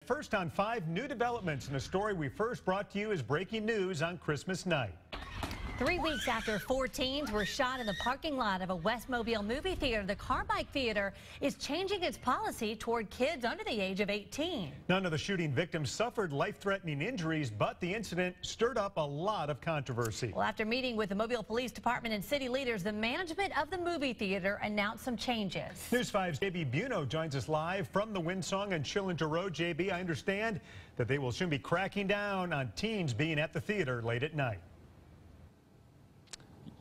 First on 5 new developments in a story we first brought to you as breaking news on Christmas night. 3 weeks after 4 teens were shot in the parking lot of a West Mobile movie theater, the Carmike Theater is changing its policy toward kids under the age of 18. None of the shooting victims suffered life-threatening injuries, but the incident stirred up a lot of controversy. Well, after meeting with the Mobile Police Department and city leaders, the management of the movie theater announced some changes. News 5's Biunno joins us live from the Wynnsong and Schillinger Road. JB, I understand that they will soon be cracking down on teens being at the theater late at night.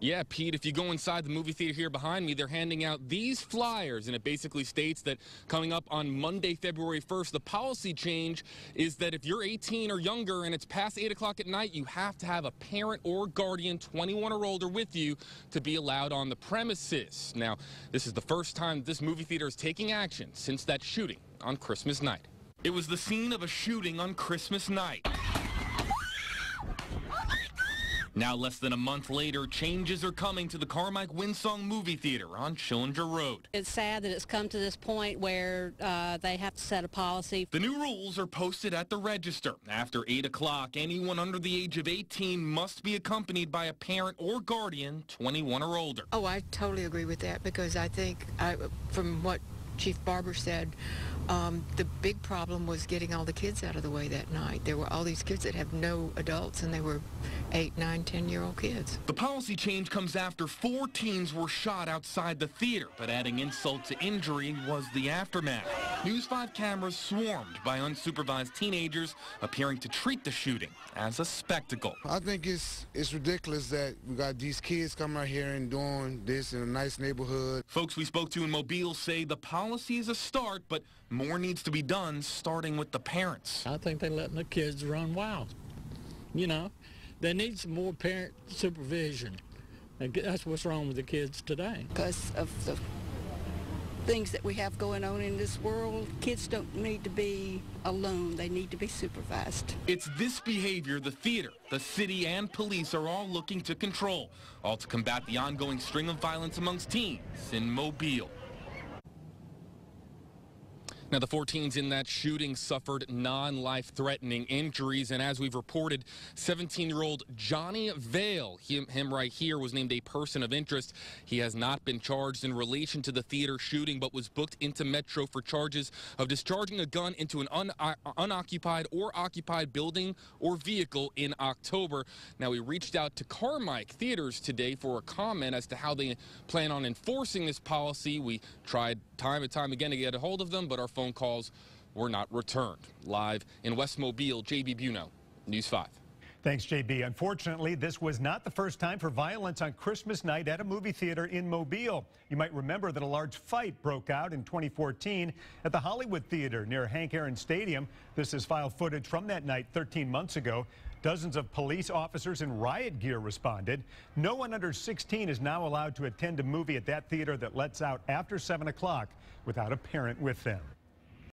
Yeah, Pete, if you go inside the movie theater here behind me, they're handing out these flyers, and it basically states that coming up on Monday, February 1st, the policy change is that if you're 18 or younger and it's past 8 o'clock at night, you have to have a parent or guardian 21 or older with you to be allowed on the premises. Now, this is the first time this movie theater is taking action since that shooting on Christmas night. It was the scene of a shooting on Christmas night. Now, less than a month later, changes are coming to the Carmike Wynnsong movie theater on Schillinger Road. It's sad that it's come to this point where they have to set a policy. The new rules are posted at the register. After 8 o'clock, anyone under the age of 18 must be accompanied by a parent or guardian 21 or older. Oh, I totally agree with that, because I think, from what Chief Barber said, the big problem was getting all the kids out of the way that night. There were all these kids that have no adults, and they were 8, 9, 10-year-old kids. The policy change comes after 4 teens were shot outside the theater, but adding insult to injury was the aftermath. News 5 cameras swarmed by unsupervised teenagers appearing to treat the shooting as a spectacle. I think it's ridiculous that we got these kids coming out here and doing this in a nice neighborhood. Folks we spoke to in Mobile say the policy is a start, but more needs to be done, starting with the parents. I think they're letting the kids run wild. You know, they need some more parent supervision. And that's what's wrong with the kids today. Because of the things that we have going on in this world, kids don't need to be alone. They need to be supervised. It's this behavior the theater, the city, and police are all looking to control, all to combat the ongoing string of violence amongst teens in Mobile. Now, the 4 teens in that shooting suffered non-life-threatening injuries, and as we've reported, 17-year-old Johnny Vale, him right here, was named a person of interest. He has not been charged in relation to the theater shooting, but was booked into Metro for charges of discharging a gun into an unoccupied or occupied building or vehicle in October. Now, we reached out to Carmike Theaters today for a comment as to how they plan on enforcing this policy. We tried time and time again to get a hold of them, but our phone calls were not returned. Live in West Mobile, Biunno, News 5. Thanks, JB. Unfortunately, this was not the first time for violence on Christmas night at a movie theater in Mobile. You might remember that a large fight broke out in 2014 at the Hollywood Theater near Hank Aaron Stadium. This is file footage from that night 13 months ago. Dozens of police officers in riot gear responded. No one under 16 is now allowed to attend a movie at that theater that lets out after 7 o'clock without a parent with them.